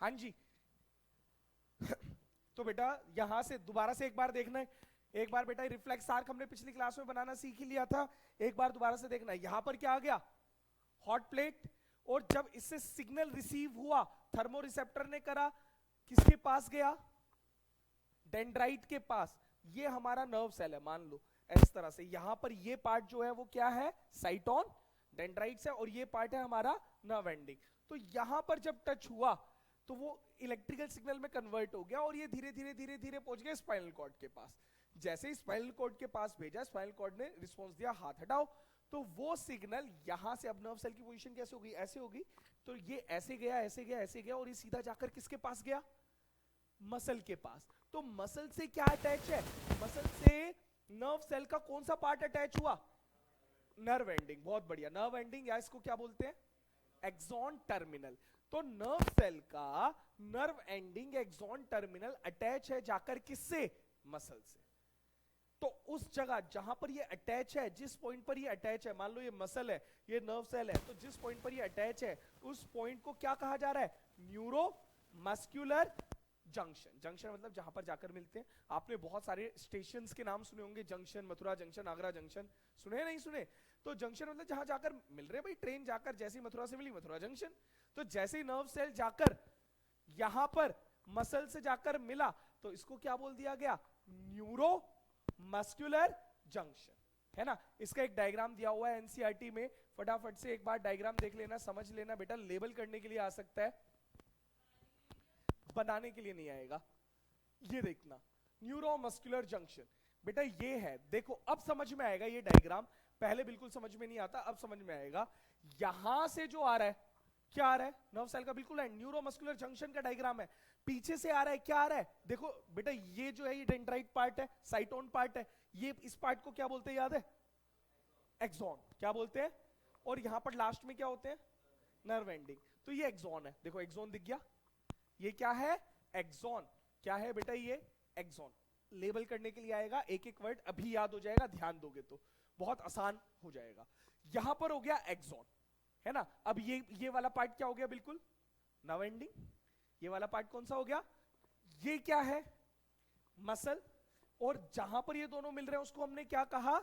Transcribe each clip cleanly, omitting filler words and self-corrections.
हाँ जी। तो बेटा यहां से दोबारा से एक बार देखना है, एक बार बेटा रिफ्लेक्स आर्क हमने पिछली क्लास में बनाना सीख ही लिया था, एक बार दोबारा से देखना है। यहां पर क्या आ गया, हॉट प्लेट, और जब इससे सिग्नल रिसीव हुआ थर्मो रिसेप्टर ने करा, किसके पास गया, डेंड्राइट के पास। ये हमारा नर्व सेल है, मान लो इस तरह से। यहां पर ये पार्ट जो है वो क्या है, साइटोन डेंड्राइट्स है, और ये पार्ट है हमारा नर्व एंडिंग। तो यहां पर जब टच हुआ तो वो इलेक्ट्रिकल सिग्नल में कन्वर्ट हो गया, और ये धीरे धीरे धीरे धीरे पहुंच गया स्पाइनल कॉर्ड के पास। जैसे ही स्पाइनल कॉर्ड के पास भेजा, स्पाइनल कॉर्ड ने रिस्पॉन्स दिया हाथ हटाओ, तो वो सिग्नल यहां से, अब नर्व सेल की पोजीशन कैसे होगी, ऐसे होगी, तो ये ऐसे गया ऐसे गया ऐसे गया, और ये सीधा जाकर किसके पास गया, मसल के पास। तो मसल से क्या अटैच है, मसल से नर्व सेल का कौन सा पार्ट अटैच हुआ, नर्व एंडिंग। बहुत बढ़िया, नर्व एंडिंग, या इसको क्या बोलते हैं, एक्सॉन टर्मिनल। तो नर्व सेल का nerve ending axon terminal attach है जाकर किससे, मसल से। तो उस जगह जहां पर ये अटैच है, जिस पॉइंट पर ये अटैच है, मान लो ये मसल है, ये नर्व सेल है, तो जिस पॉइंट पर ये अटैच है उस पॉइंट को क्या कहा जा रहा है, न्यूरो मस्कुलर जंक्शन। जंक्शन मतलब जहां पर जाकर मिलते हैं। आपने बहुत सारे स्टेशंस के नाम सुने होंगे, junction, Mathura junction, Agra junction, सुने नहीं सुने। तो जंक्शन मतलब जहां जाकर मिल रहे भाई, ट्रेन जाकर जैसी मथुरा से मिली मथुरा जंक्शन, तो जैसे ही नर्व सेल जाकर यहां पर मसल से जाकर मिला, तो इसको क्या बोल दिया गया, न्यूरो मस्कुलर जंक्शन, है ना। इसका एक डायग्राम दिया हुआ है एनसीईआरटी में, फटाफट से एक बार डायग्राम देख लेना, समझ लेना बेटा। लेबल करने के लिए आ सकता है, बनाने के लिए नहीं आएगा। ये देखना, न्यूरोमस्कुलर जंक्शन बेटा ये है, देखो अब समझ में आएगा ये डायग्राम, पहले बिल्कुल समझ में नहीं आता, अब समझ में आएगा। यहां से जो आ रहा है, क्या आ रहा है, नर्व सेल का बिल्कुल है, न्यूरोमस्कुलर जंक्शन का डायग्राम है। पीछे से आ रहा है, क्या आ रहा है, देखो बेटा ये जो है ये डेंड्राइट पार्ट है, साइटोन पार्ट है, ये इस पार्ट को क्या बोलते हैं याद है, एक्सॉन, क्या बोलते हैं। और यहां पर लास्ट में क्या होते हैं, नर्व एंडिंग। तो ये एक्सॉन है, देखो एक्सॉन दिख गया, ये क्या है, एक्सॉन। क्या है बेटा ये, एक्सॉन। लेबल करने के लिए आएगा, एक एक वर्ड अभी याद हो जाएगा, ध्यान दोगे तो बहुत आसान हो जाएगा। यहां पर हो गया एक्सॉन, है ना। अब ये वाला पार्ट क्या हो गया, बिल्कुल नर्व एंडिंग। ये वाला पार्ट कौन सा हो गया, ये क्या है, मसल। और जहां पर ये दोनों मिल रहे हैं उसको हमने क्या कहा,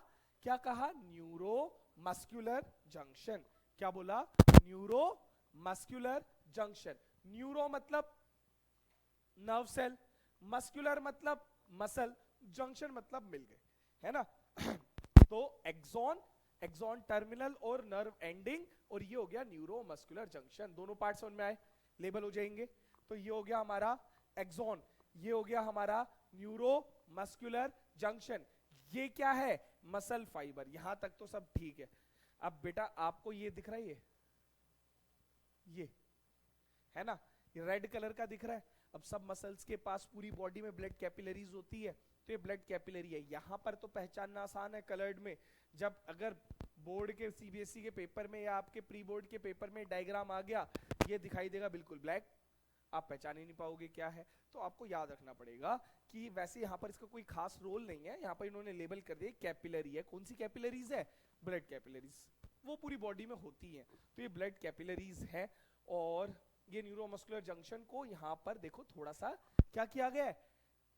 क्या कहा, न्यूरो मस्कुलर जंक्शन। क्या बोला, न्यूरो मस्कुलर जंक्शन। न्यूरो मतलब नर्व सेल, मस्कुलर मतलब मसल, जंक्शन मतलब मिल गए, है ना। तो एक्सॉन, एक्सॉन टर्मिनल और नर्व एंडिंग, और ये हो गया न्यूरो मस्कुलर जंक्शन। दोनों पार्ट समझ में आए, लेबल हो जाएंगे। तो ये हो गया हमारा एक्सॉन, ये हो गया हमारा न्यूरो मस्कुलर जंक्शन। ये क्या है, मसल फाइबर। यहां तक तो सब ठीक है। अब बेटा आपको ये दिख रहा है, ये है ना, ये रेड कलर का दिख रहा है। अब सब मसल्स के पास पूरी बॉडी में ब्लड कैपिलरीज होती है, तो ये ब्लड कैपिलरी है। यहां पर तो पहचानना आसान है कलर्ड में, जब अगर बोर्ड के सीबीएसई के पेपर में या आपके प्री बोर्ड के पेपर में डायग्राम आ गया, ये दिखाई देगा बिल्कुल ब्लैक, आप पहचान ही नहीं पाओगे क्या है। तो आपको याद रखना पड़ेगा कि वैसे यहाँ पर इसका कोई खास रोल नहीं है, यहाँ पर इन्होंने लेबल कर दिया कैपिलरी है। कौन सी कैपिलरीज है, ब्लड कैपिलरीज, वो पूरी बॉडी में होती है, तो ये ब्लड कैपिलरीज है। और ये न्यूरोमस्कुलर जंक्शन को यहाँ पर देखो थोड़ा सा क्या किया गया है,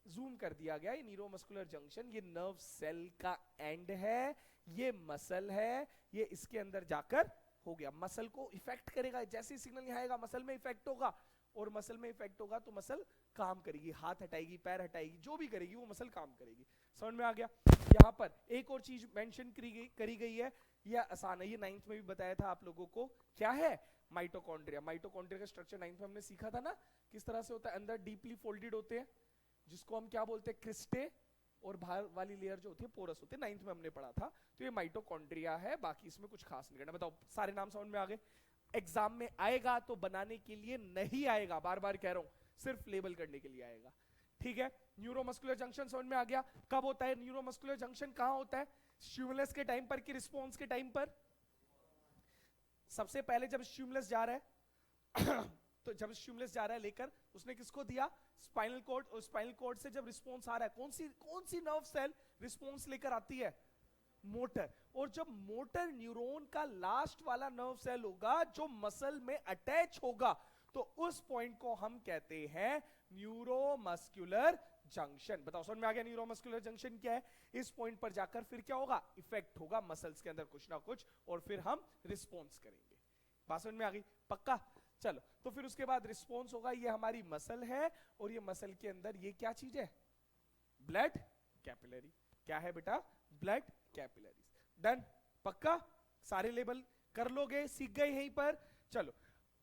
जूम कर दिया गया। ये न्यूरोमस्कुलर जंक्शन, ये नर्व सेल का एंड है, ये मसल है, ये इसके अंदर जाकर हो गया, मसल को इफेक्ट करेगा। जैसे ही सिग्नल यहाँ आएगा मसल में इफेक्ट होगा, और मसल में इफेक्ट होगा तो मसल काम करेगी, हाथ हटाएगी, पैर हटाएगी, जो भी करेगी वो मसल काम करेगी। समझ में आ गया। यहाँ पर एक और चीज मेंशन करी गई है, यह आसान है, ये 9th में भी बताया था आप लोगों को, क्या है, माइटोकॉन्ड्रिया। माइटोकॉन्ड्रिया का स्ट्रक्चर 9th में हमने सीखा था ना, किस तरह से होता है, अंदर डीपली फोल्डेड होते हैं, जिसको हम क्या बोलते हैं, क्रिस्टे, और बाहर वाली लेयर जो होती है पोरस होती है, 9th में हमने पढ़ा था। तो ये माइटोकॉन्ड्रिया है, बाकी इसमें कुछ खास नहीं करना। बताओ सारे नाम समझ में आ गए। एग्जाम में आएगा तो बनाने के लिए नहीं आएगा, बार बार कह रहा हूं, सिर्फ लेबल करने के लिए आएगा, ठीक है। न्यूरोमस्कुलर जंक्शन समझ में आ गया। कब होता है न्यूरोमस्कुलर जंक्शन, कहां होता है, स्टिमुलस के टाइम पर कि रिस्पॉन्स के टाइम पर। सबसे पहले जब स्टिमुलस जा रहा है तो जब स्टिमुलस जा रहा है लेकर, उसने किसको दिया, स्पाइनल कॉर्ड, और स्पाइनल कॉर्ड से जब रिस्पॉन्स आ रहा है, कौन सी नर्व सेल रिस्पॉन्स लेकर आती है, मोटर। और जब मोटर न्यूरॉन का लास्ट वाला नर्व सेल होगा जो मसल में अटैच होगा, तो उस पॉइंट को हम कहते हैं न्यूरोमस्कुलर जंक्शन। बताओ समझ में आ गया न्यूरोमस्कुलर जंक्शन क्या है? इस पॉइंट पर जाकर फिर क्या होगा? इफेक्ट होगा मसल्स के अंदर कुछ ना कुछ, और फिर हम रिस्पॉन्स करेंगे। बात समझ में आ गई? पक्का? चलो, तो फिर उसके बाद रिस्पॉन्स होगा। ये हमारी मसल है, और ये मसल के अंदर ये क्या चीज है? Blood capillary. क्या है बेटा? Blood capillaries. डन? पक्का? सारे लेबल कर लोगे, सीख गए यहीं पर? चलो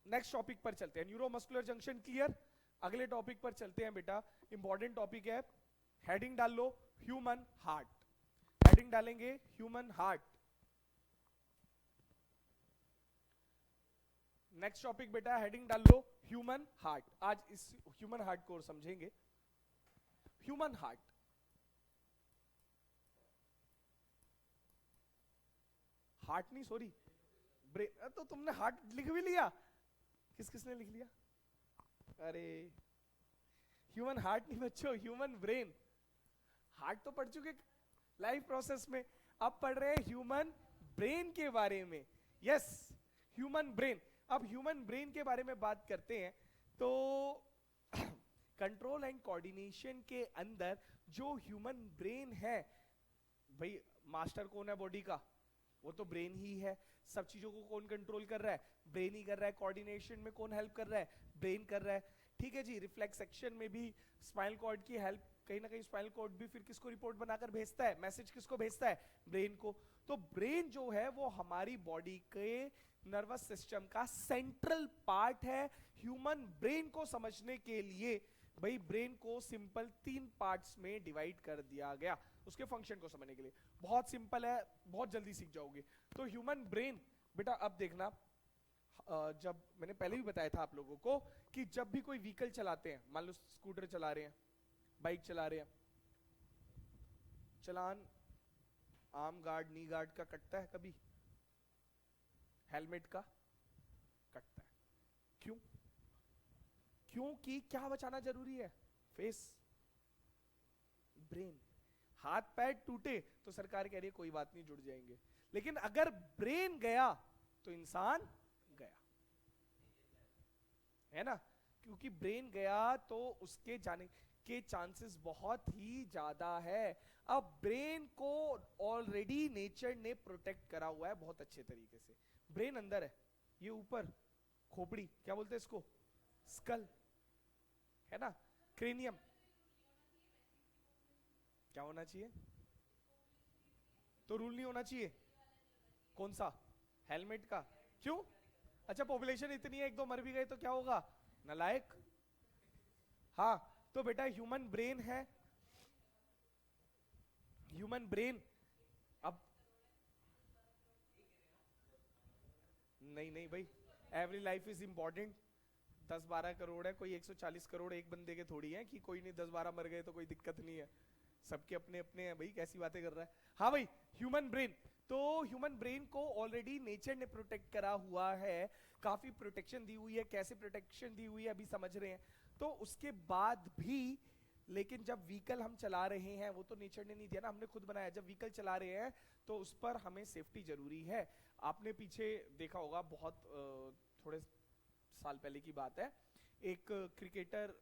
नेक्स्ट टॉपिक पर चलते हैं। Neuromuscular junction clear? अगले टॉपिक पर चलते हैं बेटा। इंपॉर्टेंट टॉपिक है, हेडिंग डाल लो ह्यूमन हार्ट। हेडिंग डालेंगे ह्यूमन हार्ट। नेक्स्ट टॉपिक बेटा हेडिंग डाल लो ह्यूमन हार्ट। आज इस ह्यूमन हार्ट को समझेंगे। ह्यूमन हार्ट, हार्ट नहीं सॉरी ब्रेन। तो तुमने हार्ट लिख भी लिया? किसने लिख लिया? अरे ह्यूमन हार्ट नहीं बच्चों, ह्यूमन ब्रेन। हार्ट तो पढ़ चुके लाइफ प्रोसेस में, अब पढ़ रहे हैं ह्यूमन ब्रेन के बारे में। Yes, human brain. अब ह्यूमन ब्रेन के बारे में बात करते हैं तो कंट्रोल एंड कोऑर्डिनेशन के अंदर जो ह्यूमन ब्रेन है, भाई मास्टर कौन है बॉडी का? वो तो ब्रेन ही है। सब चीजों को कौन कंट्रोल कर रहा है? ब्रेन ही कर रहा है। कोऑर्डिनेशन में कौन हेल्प कर रहा है? ब्रेन कर रहा है। ठीक है जी। रिफ्लेक्स एक्शन में भी स्पाइनल कॉर्ड की हेल्प, कहीं ना कहीं स्पाइनल कॉर्ड भी फिर किसको रिपोर्ट बनाकर भेजता है? मैसेज किसको भेजता है? ब्रेन को। तो ब्रेन जो है वो हमारी बॉडी के नर्वस सिस्टम का सेंट्रल पार्ट है। ह्यूमन ब्रेन को समझने के लिए भाई ब्रेन को सिंपल 3 पार्ट्स में डिवाइड कर दिया गया उसके फंक्शन को समझने के लिए। बहुत सिंपल है, बहुत जल्दी सीख जाओगे। तो ह्यूमन ब्रेन बेटा अब देखना, जब मैंने पहले भी बताया था आप लोगों को कि जब भी कोई व्हीकल चलाते हैं, मान लो स्कूटर चला रहे हैं, बाइक चला रहे हैं, चलान आर्म गार्ड नी गार्ड का कटता है कभी? हेलमेट का कटता है। क्यों? क्योंकि क्या बचाना जरूरी है? Face, brain. हाथ पैर टूटे तो सरकार कह रही है कोई बात नहीं जुड़ जाएंगे, लेकिन अगर ब्रेन गया तो इंसान गया, है ना? क्योंकि ब्रेन गया तो उसके जाने के चांसेस बहुत ही ज्यादा है। अब ब्रेन को ऑलरेडी नेचर ने प्रोटेक्ट करा हुआ है बहुत अच्छे तरीके से। ब्रेन अंदर है, ये ऊपर खोपड़ी, क्या बोलते हैं इसको? स्कल, है ना? क्रेनियम। क्या होना चाहिए? तो रूल नहीं होना चाहिए। कौन सा? हेलमेट का। क्यों? अच्छा पॉपुलेशन इतनी है, 1-2 मर भी गए तो क्या होगा? नालायक। हाँ, तो बेटा ह्यूमन ब्रेन है। ह्यूमन ब्रेन अब नहीं भाई, every life is important. 10-12 crore है, कोई 140 करोड़ एक बंदे के थोड़ी है कि कोई नहीं 10-12 मर गए तो कोई दिक्कत नहीं है। सबके अपने अपने हैं भाई, कैसी बातें कर रहा है? हाँ भाई, ह्यूमन ब्रेन। तो ह्यूमन ब्रेन को ऑलरेडी नेचर ने प्रोटेक्ट करा हुआ है, काफी प्रोटेक्शन दी हुई है। कैसे प्रोटेक्शन दी हुई है अभी समझ रहे हैं। तो उसके बाद भी लेकिन जब व्हीकल हम चला रहे हैं, वो तो नेचर ने नहीं दिया ना, हमने खुद बनाया। जब व्हीकल चला रहे हैं तो उस पर हमें सेफ्टी जरूरी है। आपने पीछे देखा होगा, बहुत थोड़े साल पहले की बात है, एक क्रिकेटर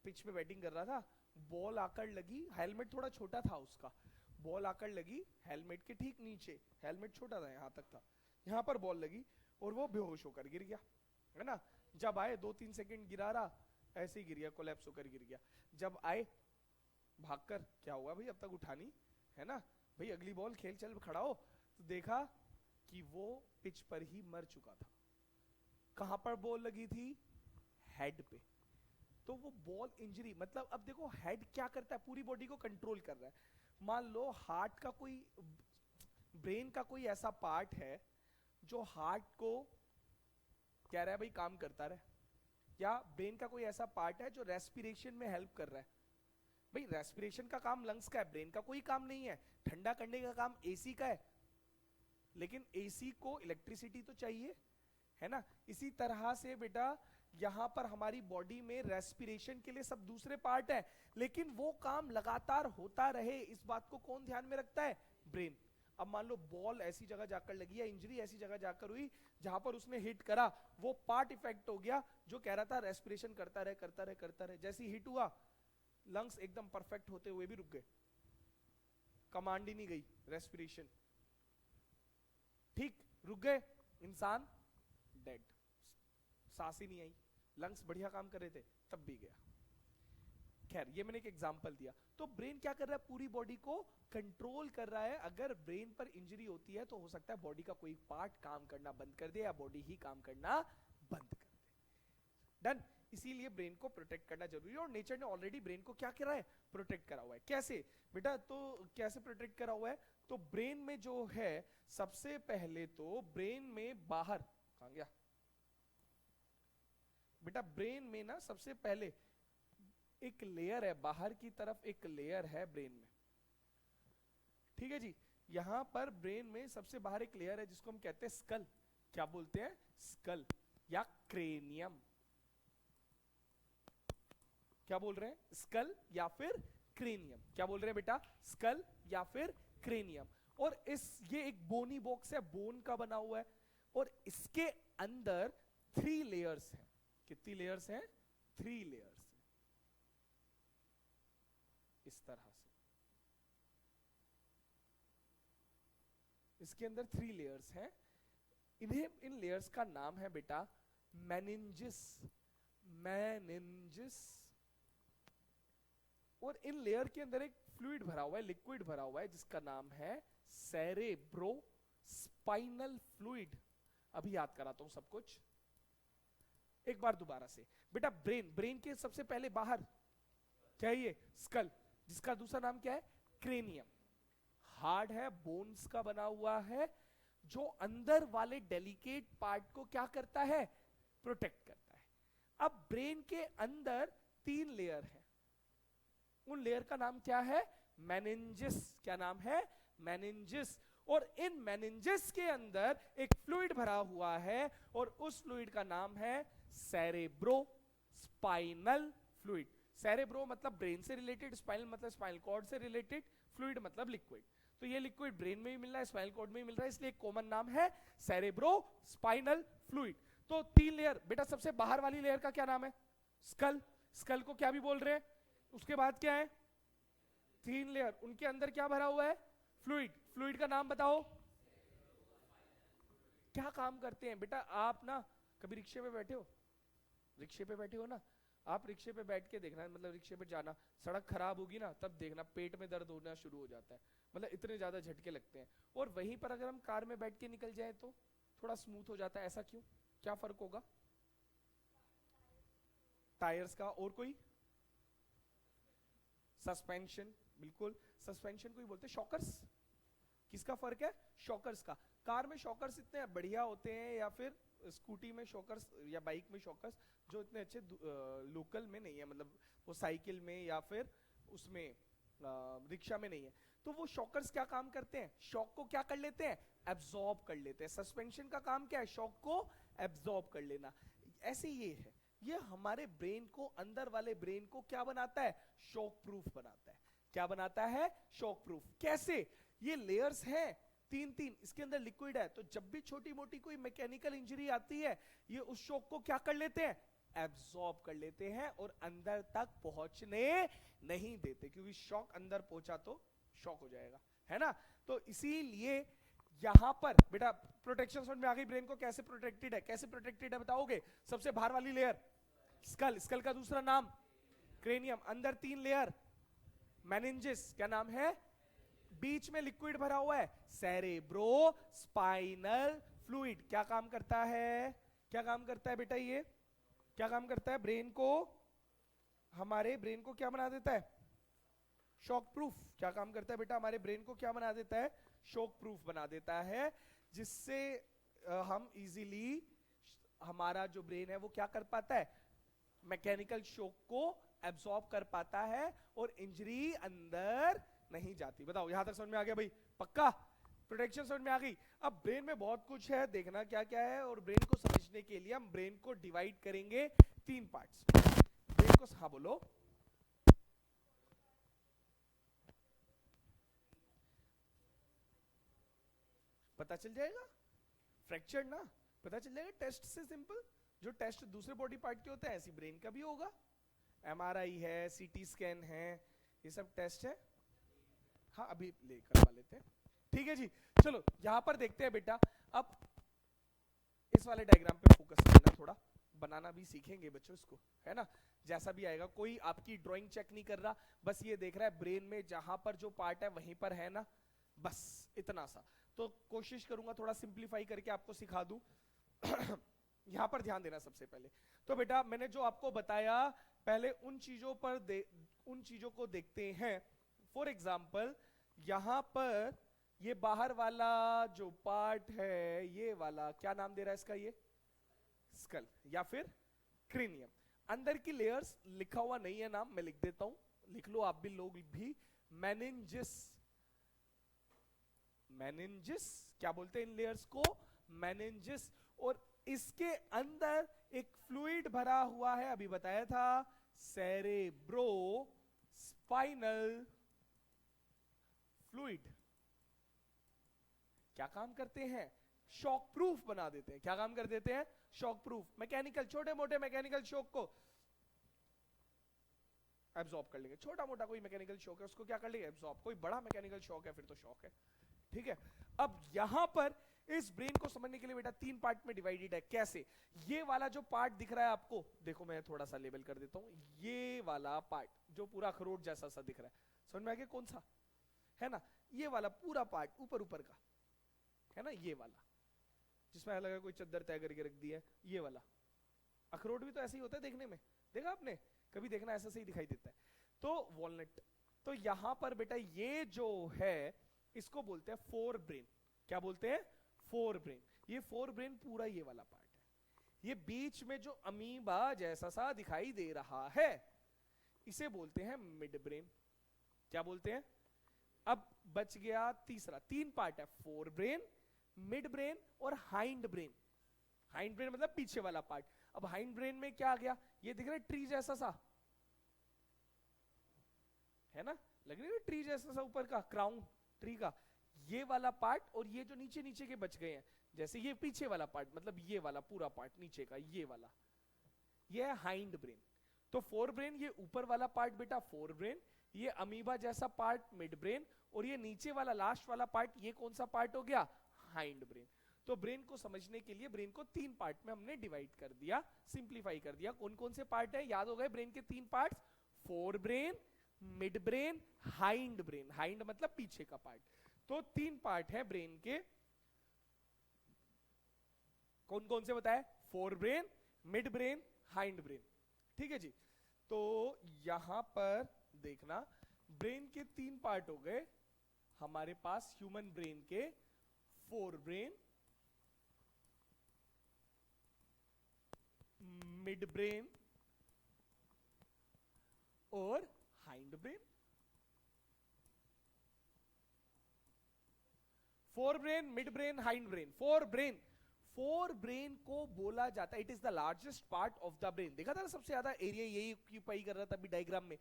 पिच पे बैटिंग कर रहा था, बॉल आकर लगी, हेलमेट थोड़ा छोटा था उसका, बॉल आकर लगी हेलमेट के ठीक नीचे, हेलमेट छोटा था यहाँ तक था, यहाँ पर बॉल लगी और वो बेहोश होकर गिर गया, है ना? जब आए 2-3 सेकंड गिरा रहा, ऐसे ही गिर गया, कोलैप्स होकर गिर गया। जब आए भागकर, क्या हुआ भाई, अब तक उठानी है ना भाई, अगली बॉल खेल, चल खड़ा हो, तो देखा कि वो पिच पर ही मर चुका था। कहां पर बॉल लगी थी? हेड पे। तो वो बॉल इंजरी, मतलब अब देखो हेड क्या करता है, पूरी बॉडी को कंट्रोल कर रहा है। मान लो हार्ट का कोई, ब्रेन का कोई ऐसा पार्ट है जो हार्ट को कह रहा है भाई काम करता रहे, या ब्रेन का कोई ऐसा पार्ट है जो रेस्पिरेशन में हेल्प कर रहा है। भाई रेस्पिरेशन का काम लंग्स का है, ब्रेन का कोई काम नहीं है। ठंडा करने का काम एसी का है, लेकिन एसी को इलेक्ट्रिसिटी तो चाहिए, है ना? इसी तरह से बेटा यहां पर हमारी बॉडी में रेस्पिरेशन के लिए सब दूसरे पार्ट है, लेकिन वो काम लगातार होता रहे, इस बात को कौन ध्यान में रखता है? ब्रेन। अब मान लो बॉल ऐसी जगह जाकर लगी या इंजरी ऐसी जगह जाकर हुई जहां पर उसने हिट करा, वो पार्ट इफेक्ट हो गया जो कह रहा था रेस्पिरेशन करता रहे करता रहे करता रहे, जैसे हिट हुआ लंग्स एकदम परफेक्ट होते हुए भी रुक गए, कमांड ही नहीं गई रेस्पिरेशन, ठीक रुक गए, इंसान डेड, सांस ही नहीं आई, लंग्स बढ़िया काम कर रहे थे तब भी गया। खैर ये मैंने एक एग्जांपल दिया। तो ब्रेन क्या कर रहा है, पूरी बॉडी को कंट्रोल कर रहा है। अगर ब्रेन पर इंजरी होती है तो हो सकता है बॉडी का कोई पार्ट काम करना बंद कर दे या बॉडी ही काम करना बंद कर दे। डन। इसीलिए ब्रेन को प्रोटेक्ट करना जरूरी है और नेचर ने ऑलरेडी ब्रेन को क्या करा है, प्रोटेक्ट करा हुआ है। कैसे बेटा, तो कैसे प्रोटेक्ट करा हुआ है, तो ब्रेन में जो है सबसे पहले तो ब्रेन में बाहर, कहां गया बेटा, ब्रेन में ना सबसे पहले एक लेयर है, बाहर की तरफ एक लेयर है ब्रेन में, ठीक है जी। यहां पर ब्रेन में सबसे बाहर एक लेयर है जिसको हम कहते हैं स्कल, क्या बोलते हैं, स्कल या क्रेनियम, क्या बोल रहे हैं, स्कल या फिर क्रेनियम, क्या बोल रहे हैं बेटा, स्कल या फिर क्रेनियम। और ये एक बोनी बॉक्स है, बोन का बना हुआ है और इसके अंदर 3 लेयर्स हैं। कितनी लेयर्स हैं, 3 लेयर्स, इस तरह से इसके अंदर 3 लेयर्स हैं। इन लेयर्स का नाम है बेटा मेनिंजिस, मेनिंजिस। और इन लेयर के अंदर एक फ्लूइड भरा हुआ है, लिक्विड भरा हुआ है जिसका नाम है सेरेब्रो स्पाइनल फ्लूइड। अभी याद कराता हूं सब कुछ एक बार दोबारा से। बेटा ब्रेन के सबसे पहले बाहर क्या है, ये स्कल, जिसका दूसरा नाम क्या है, क्रेनियम, हार्ड है, बोन्स का बना हुआ है, जो अंदर वाले डेलिकेट पार्ट को क्या करता है, प्रोटेक्ट करता है। अब ब्रेन के अंदर 3 लेयर है, उन लेयर का नाम क्या है, मेनिंजिस। क्या नाम है, मेनिंजिस। और इन मेनिंजिस के अंदर एक फ्लूइड भरा हुआ है और उस फ्लूइड का नाम है सेरेब्रो स्पाइनल फ्लूइड। सेरेब्रो मतलब ब्रेन से रिलेटेड, स्पाइनल मतलब स्पाइनल कॉर्ड से रिलेटेड, फ्लूइड मतलब लिक्विड। तो ये लिक्विड ब्रेन में भी मिल रहा है, स्पाइनल कॉर्ड में भी मिल रहा है, इसलिए कॉमन नाम है सेरेब्रो स्पाइनल फ्लूइड। तो 3 लेयर, बेटा सबसे बाहर वाली लेयर का क्या नाम है, स्कल, स्कल को क्या भी बोल रहे हैं। उसके बाद क्या है, 3 लेयर, उनके अंदर क्या भरा हुआ है, फ्लूइड। फ्लूइड का नाम बताओ, क्या काम करते हैं बेटा। आप ना कभी रिक्शे पे बैठे हो, रिक्शे पे बैठे हो ना, आप रिक्शे पे बैठ के देखना, मतलब रिक्शे पे जाना, सड़क खराब होगी ना तब देखना पेट में दर्द होना शुरू हो जाता है, मतलब इतने ज्यादा झटके लगते हैं। और वहीं पर अगर हम कार में बैठ के निकल जाए तो थोड़ा स्मूथ हो जाता है, ऐसा क्यों, क्या फर्क होगा, टायर्स का। और कोई, सस्पेंशन, बिल्कुल सस्पेंशन को ही बोलते हैं। शॉकर्स, किसका फर्क है, शॉकर्स का। कार में शॉकर्स इतने बढ़िया होते हैं या फिर स्कूटी में शॉकर्स या बाइक में शॉकर्स जो इतने अच्छे लोकल में नहीं है, मतलब वो साइकिल में या फिर उसमें रिक्शा में नहीं है। तो वो शॉकर्स क्या काम करते हैं, शॉक को क्या कर लेते हैं, एब्जॉर्ब कर लेते हैं। सस्पेंशन का काम क्या है, शॉक को एब्जॉर्ब कर लेना। ऐसे ये है, ये हमारे ब्रेन को, अंदर वाले ब्रेन को क्या बनाता है, शॉक प्रूफ बनाता है। क्या बनाता है, शॉक प्रूफ। कैसे, ये लेयर्स हैं 3-3, इसके अंदर लिक्विड है, तो जब भी छोटी मोटी कोई मैकेनिकल इंजरी आती है ये उस शॉक को क्या कर लेते हैं, एब्जॉर्ब कर लेते हैं और अंदर तक पहुंचने नहीं देते, क्योंकि शॉक अंदर पहुंचा तो शॉक हो जाएगा, है ना। तो इसीलिए यहां पर बेटा प्रोटेक्शन समझ में आ गई। ब्रेन को कैसे प्रोटेक्टेड है, कैसे प्रोटेक्टेड है बताओगे। सबसे बाहर वाली लेयर स्कल, स्कल का दूसरा नाम क्रेनियम, अंदर 3 लेयर मेनिंजिस, क्या नाम है, बीच में लिक्विड भरा हुआ है सेरेब्रो स्पाइनल फ्लूइड। क्या काम करता है, क्या काम करता है बेटा, ये क्या काम करता है, ब्रेन को, हमारे ब्रेन को क्या बना देता है, शॉक प्रूफ। क्या काम करता है बेटा, हमारे ब्रेन को क्या बना देता है, शॉक प्रूफ बना देता है, जिससे हम इजीली, हमारा जो ब्रेन है वो क्या कर पाता है, मैकेनिकल शॉक को एब्जॉर्ब कर पाता है और इंजरी अंदर नहीं जाती। बताओ यहां तक समझ में आ गया भाई, पक्का, प्रोटेक्शन समझ में आ गई। अब ब्रेन में बहुत कुछ है, देखना क्या क्या है। और ब्रेन को समझने के लिए हम ब्रेन को डिवाइड करेंगे 3 पार्ट्स। ब्रेन को, हाँ बोलो, पता चल जाएगा, फ्रैक्चर ना पता चल जाएगा टेस्ट से, सिंपल। जो टेस्ट दूसरे बॉडी पार्ट के होते हैं ऐसी ब्रेन का भी होगा। एमआरआई है, सीटी स्कैन है, ये सब टेस्ट है। हाँ अभी करवा लेते हैं, ठीक है जी। चलो यहां पर देखते हैं बेटा, अब इस वाले डायग्राम पे फोकस करना, थोड़ा बनाना भी सीखेंगे बच्चों इसको, है ना। जैसा भी आएगा, कोई आपकी ड्राइंग चेक नहीं कर रहा, बस ये देख रहा है ब्रेन में जहां पर जो पार्ट है वहीं पर है ना, बस इतना सा। तो कोशिश करूंगा थोड़ा सिंप्लीफाई करके आपको सिखा दूं। यहां पर ध्यान देना सबसे पहले। तो बेटा मैंने जो आपको बताया, पहले उन चीजों को देखते हैं। फॉर एग्जाम्पल यहां पर ये बाहर वाला जो पार्ट है, ये वाला क्या नाम दे रहा है इसका, ये स्कल या फिर क्रेनियम। अंदर की लेयर्स लिखा हुआ नहीं है नाम, मैं लिख देता हूं, लिख लो आप भी, लोग भी। मेनिंजिस, मेनिंजिस क्या बोलते हैं इन लेयर्स को, मेनिंजिस। और इसके अंदर एक फ्लूइड भरा हुआ है, अभी बताया था, सेरेब्रो स्पाइनल फ्लूइड। क्या काम करते हैं, शॉक प्रूफ बना देते हैं। क्या काम कर देते हैं, शॉक प्रूफ। मैकेनिकल, छोटे मोटे मैकेनिकल शॉक को एब्जॉर्ब कर लेंगे। छोटा मोटा कोई मैकेनिकल शॉक है उसको क्या कर लेंगे, एब्जॉर्ब। कोई बड़ा मैकेनिकल शॉक है फिर तो शॉक है, ठीक है। अब यहां पर इस ब्रेन को समझने के लिए बेटा 3 पार्ट में डिवाइडेड है। कैसे, ये वाला जो पार्ट दिख रहा है आपको, देखो मैं थोड़ा सा लेबल कर देता हूं, ये वाला पार्ट जो पूरा अखरोट जैसा सा दिख रहा है, समझ में आ गया कौन सा है ना, ये वाला पूरा पार्ट ऊपर ऊपर का है ना, ये वाला जिसमें लगा कोई चद्दर तय करके रख दी है, ये वाला। अखरोट भी तो ऐसे ही होता है देखने में, देखा आपने कभी, देखना ऐसा सही दिखाई देता है। तो वॉलनट, तो यहां पर बेटा ये जो है इसको बोलते हैं फोर ब्रेन। क्या बोलते हैं, फोर ब्रेन। ये फोर ब्रेन पूरा ये वाला पार्ट है। ये बीच में जो अमीबा जैसा सा दिखाई दे रहा है इसे बोलते हैं मिड ब्रेन। क्या बोलते हैं, अब बच गया तीसरा। 3 पार्ट है, फोर ब्रेन, मिड ब्रेन और हाइंड ब्रेन। हाइंड ब्रेन मतलब पीछे वाला पार्ट। अब हाइंड ब्रेन में क्या आ गया, ये दिख रहा है ट्री जैसा सा, है ना, लग रही है ट्री जैसा सा ऊपर का क्राउन ट्री का, ये वाला पार्ट। और ये जो नीचे नीचे के बच गए हैं, जैसे ये पीछे वाला पार्ट, मतलब ये वाला पूरा पार्ट नीचे का, ये वाला, ये है हाइंड ब्रेन। तो फोर ब्रेन ये ऊपर वाला पार्ट बेटा फोर ब्रेन, ये अमीबा जैसा पार्ट मिड ब्रेन, और ये नीचे वाला लास्ट वाला पार्ट ये कौन सा पार्ट हो गया, हाइंड ब्रेन। तो ब्रेन को समझने के लिए ब्रेन को 3 पार्ट में हमने डिवाइड कर दिया, सिंप्लीफाई कर दिया। कौन कौन से पार्ट है, याद हो गए ब्रेन के 3 parts, four brain, mid brain, hind brain. Hind मतलब पीछे का पार्ट। तो 3 पार्ट है ब्रेन के, कौन कौन से बताए, four brain, mid brain, hind brain, ठीक है जी। तो यहां पर देखना, ब्रेन के 3 पार्ट हो गए हमारे पास ह्यूमन ब्रेन के, फोर ब्रेन, मिड ब्रेन और hind brain. Fore brain, mid brain, hind brain. Fore brain को बोला जाता है, it is the largest part of the brain. देखा था ना, सबसे ज्यादा एरिया यही ऑक्यूपाई कर रहा था अभी डायग्राम में।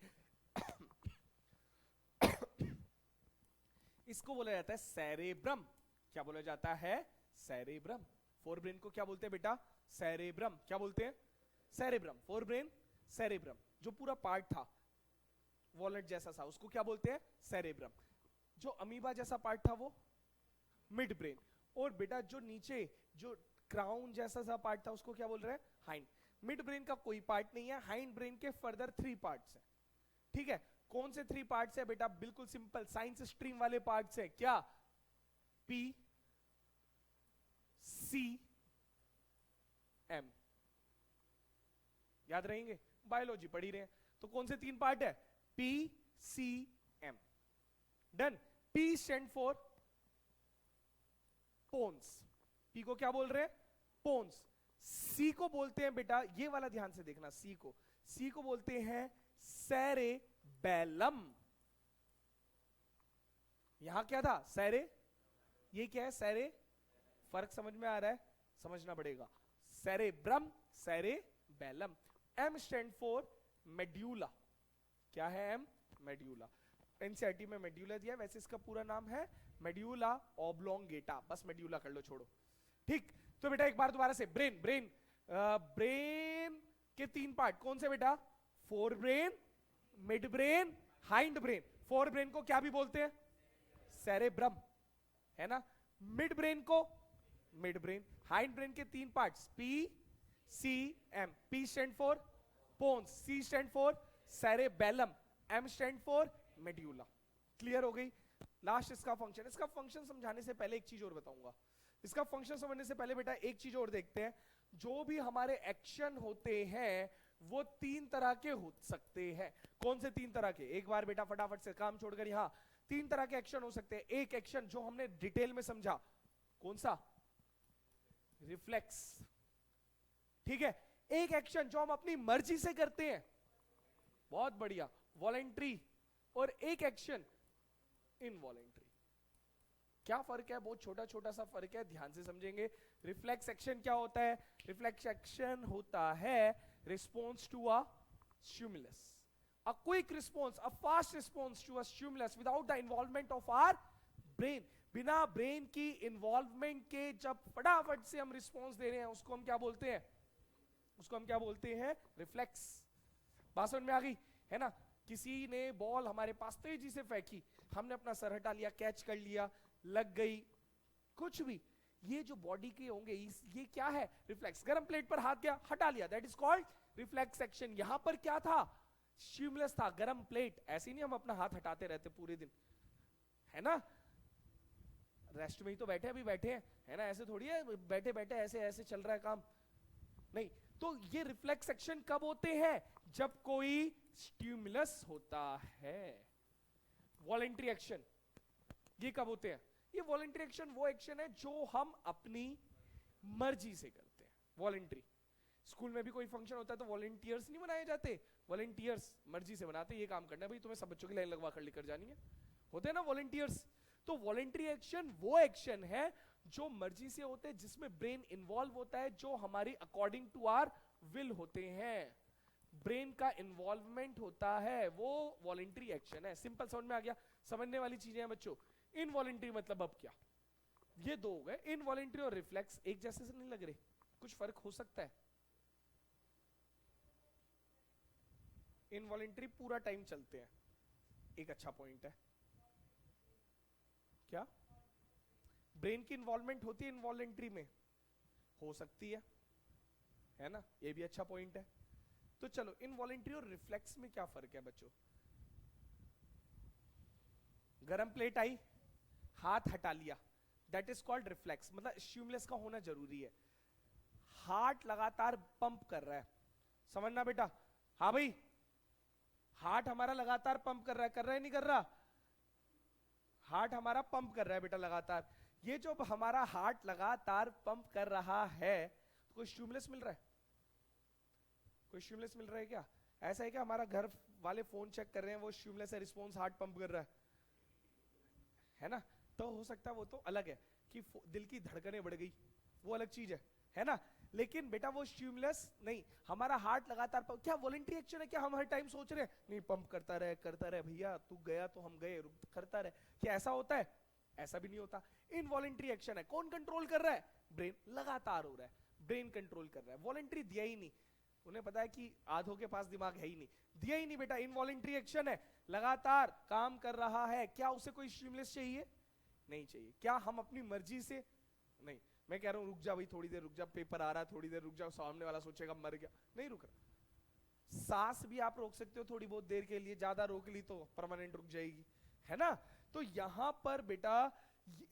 इसको बोला जाता है सेरेब्रम। क्या बोला जाता है, सेरेब्रम। फोर ब्रेन को क्या बोलते हैं बेटा, सेरेब्रम। क्या बोलते हैं, सेरेब्रम। फोर ब्रेन सेरेब्रम, जो पूरा पार्ट था वॉलनट जैसा सा, उसको क्या बोलते हैं, सेरेब्रम। जो अमीबा जैसा पार्ट था वो मिड ब्रेन। और बेटा जो नीचे जो क्राउन जैसा सा पार्ट था उसको क्या बोल रहे हैं, हाइंड। मिड ब्रेन का कोई पार्ट नहीं है, हाइंड ब्रेन के फर्दर 3 पार्ट्स हैं, ठीक है। कौन से 3 पार्ट्स है बेटा, बिल्कुल सिंपल, साइंस स्ट्रीम वाले पार्ट्स है। क्या, पी सी एम, याद रहेंगे, बायोलॉजी पढ़ी रहे हैं। तो कौन से 3 पार्ट है, P C M, done. P stand for pons, P को क्या बोल रहे हैं, पोन्स। सी को बोलते हैं बेटा, ये वाला ध्यान से देखना, सी को बोलते हैं सेरेबेलम। यहां क्या था, सेरे, ये क्या है, सेरे। फर्क समझ में आ रहा है, समझना पड़ेगा। Cerebrum, cerebellum. M stand for medulla. क्या है एम, मेड्यूला। एनसीईआरटी में मेड्यूला दिया, वैसे इसका पूरा नाम है मेड्यूला ऑब्लोंगेटा, बस मेड्यूला कर लो, छोड़ो। ठीक, तो बेटा एक बार दोबारा से, ब्रेन ब्रेन ब्रेन के 3 पार्ट कौन से बेटा? Four brain, mid brain, hind brain. Fore brain को क्या भी बोलते हैं? सेरेब्रम, है ना। मिड ब्रेन को मिड ब्रेन। हाइंड ब्रेन के 3 parts, P C M. P stand for pons, C stand for cerebellum, M stand for medulla. Clear हो गई? लास्ट इसका फंक्शन। इसका फंक्शन समझाने से पहले एक चीज और बताऊंगा। इसका फंक्शन समझने से पहले बेटा एक चीज और देखते हैं। जो भी हमारे एक्शन होते हैं वो 3 तरह के हो सकते हैं। कौन से 3 तरह के? एक बार बेटा फटाफट से काम छोड़कर, यहां 3 तरह के एक्शन हो सकते हैं। एक एक्शन जो हमने डिटेल में समझा, कौन सा? रिफ्लेक्स, ठीक है। एक एक्शन जो हम अपनी मर्जी से करते हैं, बहुत बढ़िया, वॉलेंट्री। और एक एक्शन इनवॉलेंट्री। क्या फर्क है? बहुत छोटा छोटा सा फर्क है, ध्यान से समझेंगे। रिफ्लेक्स एक्शन क्या होता है? रिफ्लेक्स एक्शन होता है response to a stimulus, a quick response, a fast response to a stimulus without the involvement of our brain। बिना ब्रेन की इन्वॉल्वमेंट के जब फटाफट से हम रिस्पॉन्स दे रहे हैं, उसको हम क्या बोलते हैं? उसको हम क्या बोलते हैं? रिफ्लेक्स। बात समझ में आ गई है ना। किसी ने बॉल हमारे पास तेजी से फेंकी, हमने अपना सर हटा लिया, कैच कर लिया, लग गई, कुछ भी, ये जो बॉडी के होंगे ये क्या है? रिफ्लेक्स। गरम प्लेट पर हाथ गया, हटा लिया, that is called reflex action. यहां पर क्या था? स्टिमुलस था, गरम प्लेट। ऐसे नहीं हम अपना हाथ हटाते रहते पूरे दिन, है ना। रेस्ट में ही तो बैठे, अभी बैठे हैं, है ना। ऐसे थोड़ी है बैठे बैठे ऐसे ऐसे चल रहा है काम, नहीं। तो ये रिफ्लेक्स एक्शन कब होते हैं? जब कोई स्टिमुलस होता है। वॉलेंट्री एक्शन ये कब होते हैं? ये वॉलेंट्री एक्शन वो एक्शन है जो हम अपनी मर्जी से करते हैं, वॉलेंट्री। स्कूल में भी कोई फंक्शन होता है तो वॉलेंटियर्स नहीं बनाए जाते? वॉलेंटियर्स मर्जी से बनाते, ये काम करना है भाई, तुम्हें सब बच्चों की लाइन लगवा कर लेकर जानी है, होते हैं ना वॉलेंटियर्स। तो वॉलेंट्री एक्शन वो एक्शन है जो मर्जी से होते हैं, जिसमें ब्रेन इन्वॉल्व होता है, जो हमारी अकॉर्डिंग टू आवर विल होते हैं। ब्रेन का इन्वॉल्वमेंट होता है, वो वॉलेंट्री एक्शन है। सिंपल समझ में आ गया? समझने वाली चीजें हैं बच्चों। इनवॉलेंट्री मतलब अब क्या? ये दो हो गए, इनवॉलेंट्री और रिफ्लेक्स। एक जैसे से नहीं लग रहे? कुछ फर्क हो सकता है? इनवॉलेंट्री पूरा टाइम चलते हैं, एक अच्छा पॉइंट है। क्या ब्रेन की इन्वॉल्वमेंट होती है इनवॉलेंट्री में? हो सकती है ना, ये भी अच्छा पॉइंट है। तो चलो, इनवॉलेंट्री और रिफ्लेक्स में क्या फर्क है बच्चों? गरम प्लेट आई, हाथ हटा लिया, दैट इज कॉल्ड रिफ्लेक्स। मतलब स्टिमुलस का होना जरूरी है। हार्ट लगातार पंप कर रहा है, समझना बेटा। हाँ भाई, हार्ट हमारा लगातार पंप कर रहा है नहीं कर रहा? हार्ट हमारा पंप कर रहा है बेटा लगातार। ये जो हमारा हार्ट लगातार पंप कर रहा है, तो कोई स्टिमुलस मिल रहा है? कोई स्टिमुलस मिल रहा है क्या? ऐसा है क्या हमारा घर वाले फोन चेक कर रहे हैं, वो स्टिमुलस है, रिस्पॉन्स हार्ट पंप कर रहा है ना। तो हो सकता है वो तो अलग है कि दिल की धड़कनें बढ़ गई, वो अलग चीज है ना। लेकिन बेटा वो स्टिमुलस नहीं, हमारा हार्ट लगातार क्या वॉलंटरी एक्शन है क्या? हम हर टाइम सोच रहे हैं नहीं पंप करता रहे भैया, तू गया तो हम गए, करता रहे। क्या ऐसा होता है? ऐसा भी नहीं होता। इनवॉलंटरी एक्शन है, कौन कंट्रोल कर रहा है? ब्रेन। लगातार हो रहा है, ब्रेन कंट्रोल कर रहा है। वॉलंटरी दिया ही नहीं, उन्हें पता है कि आधों के पास दिमाग है ही नहीं, दिया ही नहीं बेटा। इनवॉलंटरी एक्शन है, लगातार काम कर रहा है। क्या उसे कोई स्टिमुलस चाहिए? नहीं चाहिए। क्या हम अपनी मर्जी से? नहीं। मैं कह रहा हूं रुक जा भाई, थोड़ी देर रुक जा, पेपर आ रहा है, थोड़ी देर रुक जा, सामने वाला सोचेगा मर गया, नहीं रुक रहा। सांस भी आप रोक सकते हो थोड़ी बहुत देर के लिए, ज्यादा रोक ली तो परमानेंट रुक जाएगी, है ना। तो यहां पर बेटा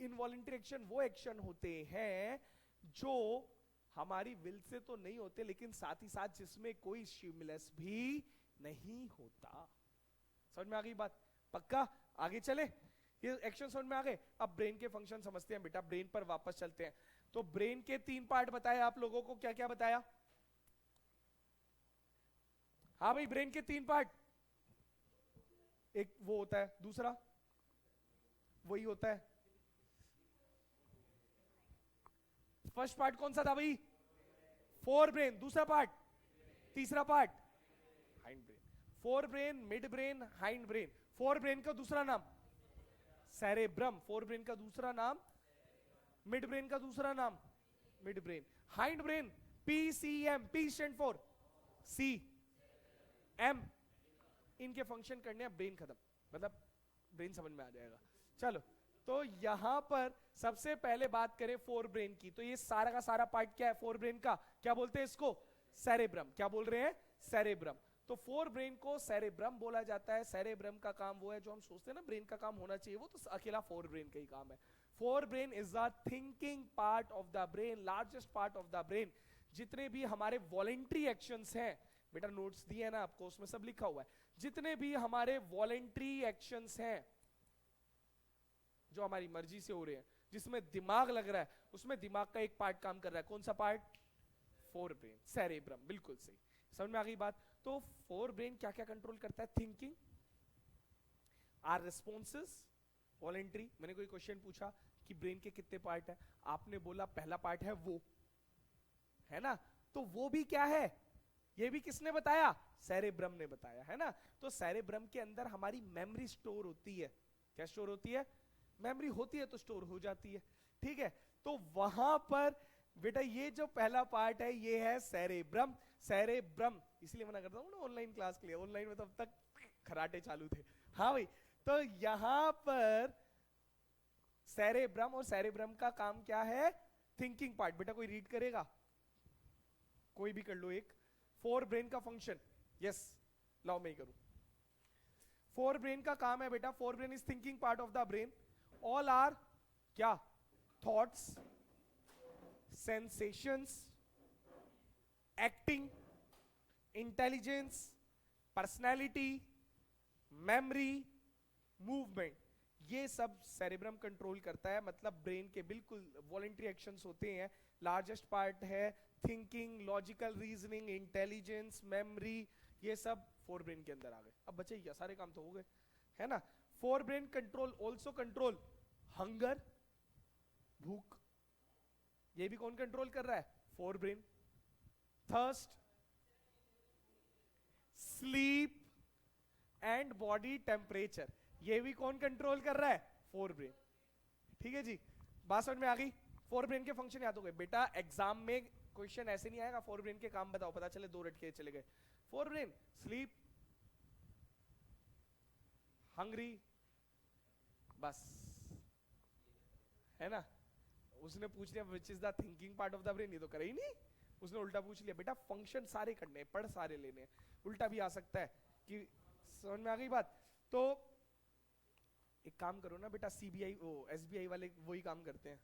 इनवॉलंटरी एक्शन वो एक्शन होते हैं जो हमारी विल से तो नहीं होते, लेकिन साथ ही साथ जिसमें कोई स्टिमुलस भी नहीं होता। समझ में आ गई बात? पक्का? आगे चले, ये एक्शन समझ में आ गए। अब ब्रेन के फंक्शन समझते हैं बेटा, ब्रेन पर वापस चलते हैं। तो ब्रेन के 3 पार्ट बताए आप लोगों को, क्या क्या बताया? हाँ भाई, ब्रेन के 3 पार्ट, एक वो होता है, दूसरा वही होता है। फर्स्ट पार्ट कौन सा था भाई? Fore brain. दूसरा पार्ट, तीसरा part hind brain. Fore brain, mid brain, hind brain. Fore brain का दूसरा नाम सेरेब्रम। फोर ब्रेन का दूसरा नाम, मिड ब्रेन का दूसरा नाम mid brain. Hind brain PCM, P stand for C M. इनके फंक्शन करने हैं, ब्रेन खत्म, मतलब ब्रेन समझ में आ जाएगा। चलो, तो यहां पर सबसे पहले बात करें फोर ब्रेन की, तो ये सारा का सारा पार्ट क्या है फोर ब्रेन का, क्या बोलते हैं इसको, सेरेब्रम। क्या बोल रहे हैं, सेरेब्रम। तो फोर ब्रेन को सेरेब्रम बोला जाता है। सेरेब्रम का काम वो है जो हम सोचते हैं ना ब्रेन का काम होना चाहिए, वो तो अकेला फोर ब्रेन का ही काम है। Fore brain is the thinking part of the brain, largest part of the brain. जितने भी हमारे वॉलेंट्री एक्शंस हैं, बेटा नोट्स दिए है ना आपको, उसमें सब लिखा हुआ है, जितने भी हमारे वॉलेंट्री एक्शंस हैं जो हमारी मर्जी से हो रहे हैं, जिसमें दिमाग लग रहा है, उसमें दिमाग का एक पार्ट काम कर रहा है। कौन सा पार्ट, फोर ब्रेन, सेरेब्रम। बिल्कुल सही, समझ में आ गई बात। तो फोर ब्रेन क्या क्या कंट्रोल करता है, थिंकिंग, आर रिस्पॉन्सेस, वॉलेंट्री। मैंने कोई क्वेश्चन पूछा कि ब्रेन के कितने पार्ट है, आपने बोला पहला पार्ट है वो, है ना, तो वो भी क्या है, ये भी किसने बताया, सेरेब्रम ने बताया, है ना। तो सेरेब्रम के अंदर हमारी मेमोरी स्टोर होती है। क्या स्टोर होती है, मेमोरी होती है तो स्टोर हो जाती है, ठीक है। तो वहां पर बेटा ये जो पहला पार्ट है ये है सेरेब्रम। सेरेब्रम इसलिए मना करता हूं ना ऑनलाइन क्लास के लिए, ऑनलाइन में तो अब तक खराटे चालू थे। हाँ भाई, तो यहां पर सेरेब्रम, और सेरेब्रम का काम क्या है, थिंकिंग पार्ट। बेटा कोई रीड करेगा, कोई भी कर लो एक, फोर ब्रेन का फंक्शन। यस, लाओ मैं ही करूं। फोर ब्रेन का काम है बेटा, fore brain is thinking part of the brain. All are क्या, thoughts, sensations, acting, intelligence, personality, memory, movement, ये सब सेरेब्रम कंट्रोल करता है। मतलब ब्रेन के बिल्कुल वॉलेंट्री एक्शंस होते हैं। लार्जेस्ट पार्ट है thinking, logical reasoning, intelligence, memory, ये सब फोर ब्रेन के अंदर आ गए। अब बचे ये सारे काम तो हो गए, है ना। Fore brain control also control hunger, भूख, ये भी कौन कंट्रोल कर रहा है, fore brain. Thirst, sleep and body temperature, ये भी कौन कंट्रोल कर रहा है, फोर ब्रेन। ठीक है जी, बात समझ में आ गई। फोर ब्रेन के फंक्शन याद हो गए। बेटा एग्जाम में क्वेश्चन ऐसे नहीं आएगा फोर ब्रेन के काम बताओ, पता चले दो रट के चले गए। फोर ब्रेन, स्लीप, हंग्री, बस, है ना। उसने पूछ लिया which is the thinking part of the brain, ये तो करे ही नहीं, उसने उल्टा पूछ लिया। बेटा फंक्शन सारे करने हैं, पढ़ सारे लेने हैं, उल्टा भी आ सकता है कि, समझ में आ गई बात। तो एक काम करो ना बेटा, सीबीआई वो एसबीआई वाले वही काम करते हैं,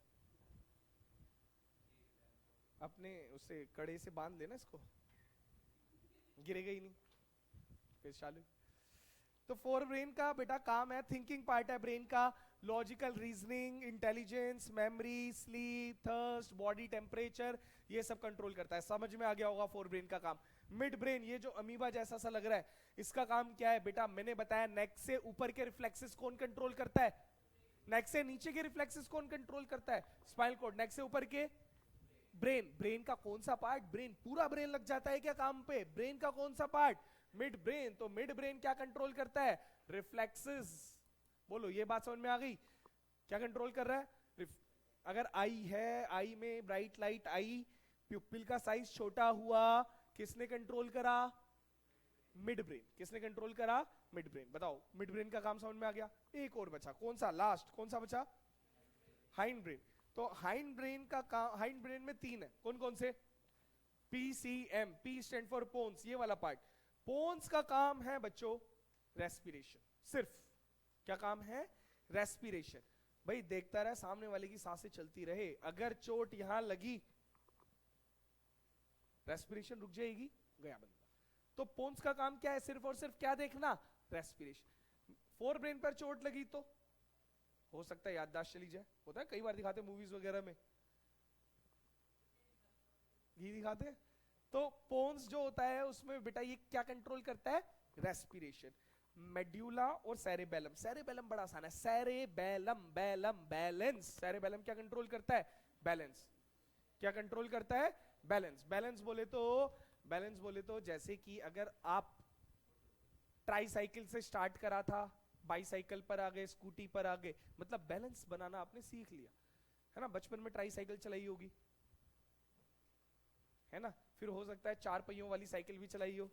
अपने उससे कड़े से बांध लेना इसको, गिरेगा ही नहीं फिर चालू। तो फोर ब्रेन का बेटा काम है, थिंकिंग पार्ट है ब्रेन का, logical reasoning, intelligence, memory, sleep, thirst, body temperature, ये सब कंट्रोल करता है। समझ में आ गया होगा फोर ब्रेन का काम। मिड ब्रेन, ये जो अमीबा जैसा सा लग रहा है, इसका काम क्या है बेटा, मैंने बताया नेक से ऊपर के रिफ्लेक्सेस कौन कंट्रोल करता है, नेक से नीचे के रिफ्लेक्सेस कौन कंट्रोल करता है, स्पाइनल कॉर्ड। नेक से ऊपर के ब्रेन, ब्रेन का कौन सा पार्ट, ब्रेन पूरा ब्रेन लग जाता है क्या काम पे, ब्रेन का कौन सा पार्ट, मिड ब्रेन। तो मिड ब्रेन क्या कंट्रोल करता है, रिफ्लेक्सेस। बोलो ये बात समझ में आ गई, क्या कंट्रोल कर रहा है। अगर आई है, आई में ब्राइट लाइट आई, प्यूपिल का साइज छोटा हुआ, किसने कंट्रोल करा, मिड ब्रेन। किसने कंट्रोल करा, मिड ब्रेन। बताओ मिड ब्रेन का काम समझ में आ गया। एक और बचा, कौन सा, लास्ट कौन सा बचा, हाइंड ब्रेन। तो हाइंड ब्रेन का काम, हाइंड ब्रेन में तीन है, कौन कौन से, PCM, P stand for pons, ये वाला पार्ट। पोन्स का काम है बच्चों रेस्पिरेशन, सिर्फ क्या काम है, रेस्पिरेशन। भाई देखता रहे सामने वाले की सांसें चलती रहे, अगर चोट यहां लगी रेस्पिरेशन रुक जाएगी, गया बंदा। तो पोन्स का काम क्या है, सिर्फ और सिर्फ क्या देखना, रेस्पिरेशन। फोर ब्रेन पर चोट लगी तो हो सकता है याददाश्त चली जाए, होता है कई बार दिखाते मूवीज वगैरह में, ये दिखाते हैं। तो पोन्स जो होता है उसमें बेटा ये क्या कंट्रोल करता है, रेस्पिरेशन। मेड्यूला और सेरेबेलम, सेरेबेलम बड़ा आसान है, सेरेबेलम, बेलम, बैलेंस। सेरेबेलम क्या कंट्रोल करता है, बैलेंस। क्या कंट्रोल करता है, बैलेंस। बैलेंस बोले तो, बैलेंस बोले तो जैसे कि अगर आप ट्राईसाइकिल से स्टार्ट करा था, बाईसाइकिल पर आ गए, स्कूटी पर आ गए, मतलब बैलेंस बनाना आपने सीख लिया, है ना। बचपन में ट्राईसाइकिल चलाई होगी, है ना, फिर हो सकता है 4 पहियों वाली साइकिल भी चलाई हो,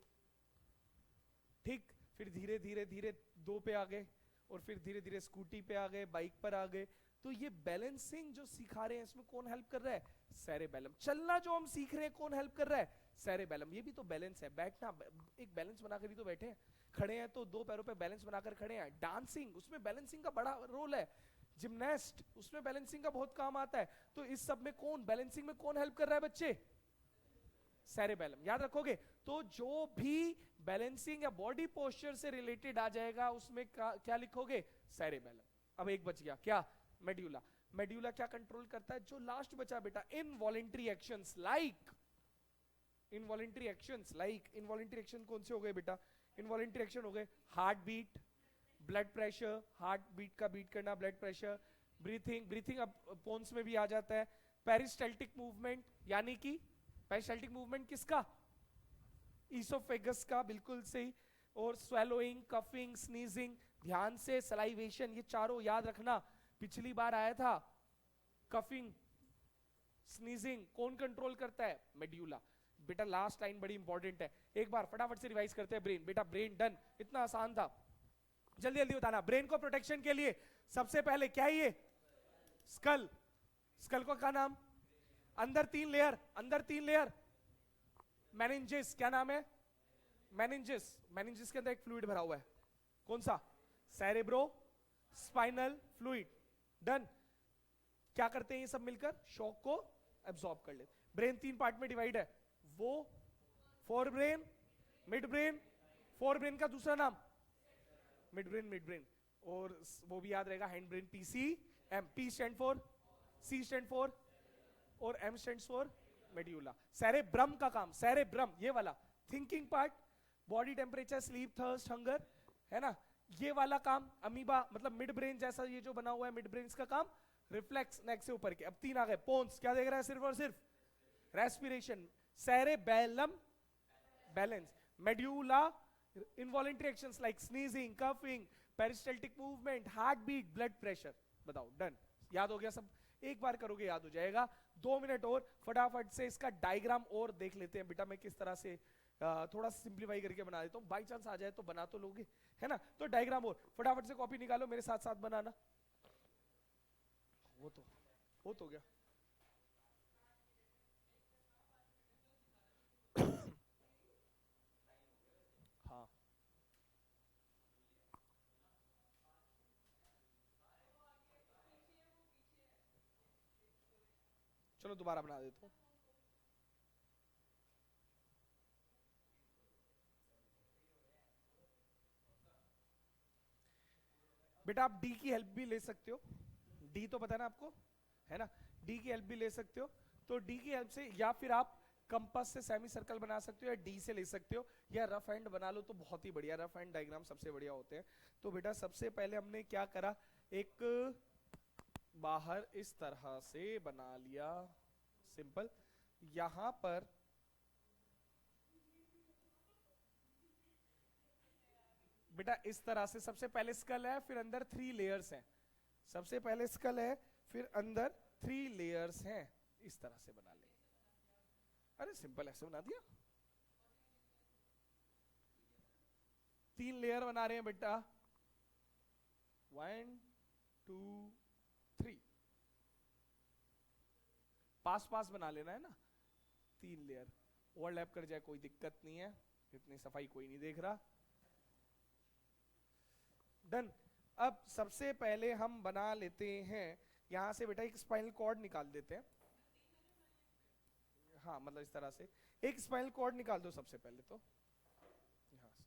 ठीक। फिर धीरे धीरे धीरे 2 पे आ गए, और फिर धीरे धीरे स्कूटी पे आ गए, बाइक पर आ गए। तो ये बैलेंसिंग जो सिखा रहे हैं इसमें कौन हेल्प कर रहा है? सेरेबेलम। चलना जो हम सीख रहे हैं कौन हेल्प कर रहा है? सेरेबेलम। ये भी तो बैलेंस है, बैठना एक बैलेंस बनाकर ही तो बैठे हैं, खड़े हैं तो 2 पैरों पे बैलेंस बनाकर खड़े हैं। डांसिंग, उसमें बैलेंसिंग का बड़ा रोल है। जिम्नास्ट, उसमें बैलेंसिंग का बहुत काम आता है। तो इस सब में कौन, बैलेंसिंग में कौन हेल्प कर रहा है बच्चे? सेरेबेलम। याद रखोगे। तो जो भी बैलेंसिंग या बॉडी पोस्चर से रिलेटेड आ जाएगा उसमें क्या लिखोगे? सेरेबेलम। अब एक बच गया, क्या? मेड्यूला। मेड्यूला क्या कंट्रोल करता है? जो लास्ट बचा बेटा, involuntary actions like, involuntary actions like, involuntary action कौन से हो गए बेटा? इनवॉलेंट्री एक्शन हो गए heart beat, blood pressure, heart beat का बीट करना, ब्लड प्रेशर, ब्रीथिंग, ब्रीथिंग अब पोन्स में भी आ जाता है। पेरिस्टल्टिक मूवमेंट, यानी कि पेरिस्टल्टिक मूवमेंट किसका? ईसोफेगस का, बिल्कुल सही। और स्वेलोइंग, कफिंग, स्नीजिंग, ध्यान से, सलाइवेशन, ये चारों याद रखना। पिछली बार आया था कफिंग, स्नीजिंग कौन कंट्रोल करता है? मेड्यूला। बेटा लास्ट लाइन बड़ी इंपॉर्टेंट है, एक बार फटाफट से रिवाइज करते हैं। ब्रेन, बेटा ब्रेन डन, इतना आसान था, जल्दी जल्दी बताना। ब्रेन को प्रोटेक्शन के लिए सबसे पहले क्या है? ये स्कल। स्कल को क्या नाम? अंदर 3 लेयर, अंदर 3 लेयर। मेनिंजेस, क्या नाम है? मेनिंजेस। मेनिंजेस के अंदर एक फ्लूइड भरा हुआ है, कौन सा? Cerebro spinal fluid. डन। क्या करते हैं ये सब मिलकर? शॉक को एब्सॉर्ब कर लेते। ब्रेन 3 पार्ट में डिवाइड है, वो four brain, mid brain. Fore brain का दूसरा नाम मिड ब्रेन, मिड ब्रेन। और वो भी याद रहेगा, hindbrain, P C M. P stand for, C stand for, और M stand for medulla. Cerebrum का काम, सेरेब्रम ये वाला thinking part, body temperature, sleep, thirst, hunger, है ना, ये वाला काम। अमीबा मतलब मिड ब्रेन जैसा ये जो बना हुआ है, मिड ब्रेन का काम रिफ्लेक्स, नेक से ऊपर के। अब 3 आ गए। पोन्स क्या देख रहा है? सिर्फ और सिर्फ respiration. Cerebellum balance, medulla involuntary actions like sneezing, coughing, peristaltic movement, heart beat, blood pressure. बताओ, डन। याद हो गया सब? एक बार करोगे याद हो जाएगा। 2 मिनट और फटाफट से इसका डायग्राम और देख लेते हैं बेटा। मैं किस तरह से थोड़ा सिंप्लीफाई करके बना देता हूँ, बाई चांस आ जाए तो बना तो लोगे, है ना। तो डायग्राम और फटाफट से कॉपी निकालो, मेरे साथ साथ बनाना। वो तो गया। हाँ, चलो दोबारा बना देता हूँ। बेटा आप डी की हेल्प भी ले सकते हो, डी तो पता है ना आपको, है ना। डी की हेल्प भी ले सकते हो। तो डी की हेल्प से, या फिर आप कंपास से सेमी सर्कल बना सकते हो, या डी से ले सकते हो, या रफ हैंड बना लो तो बहुत ही बढ़िया। रफ हैंड डायग्राम सबसे बढ़िया होते हैं। तो बेटा सबसे पहले हमने क्या करा, एक बाहर इस तरह से बना लिया, सिंपल। यहां पर बेटा इस तरह से सबसे पहले स्कल है, फिर अंदर 3 लेयर्स हैं। सबसे पहले स्कल है, फिर अंदर 3 लेयर्स हैं। इस तरह से बना ले। अरे सिंपल ऐसे बना दिया। 3 लेयर बना रहे हैं बेटा, 1 2 3। पास पास बना लेना है ना, 3 लेयर ओवरलैप कर जाए कोई दिक्कत नहीं है, इतनी सफाई कोई नहीं देख रहा। डन। अब सबसे पहले हम बना लेते हैं, यहां से बेटा एक स्पाइनल कॉर्ड निकाल देते हैं। हाँ मतलब इस तरह से एक स्पाइनल कॉर्ड निकाल दो सबसे पहले। तो यहाँ से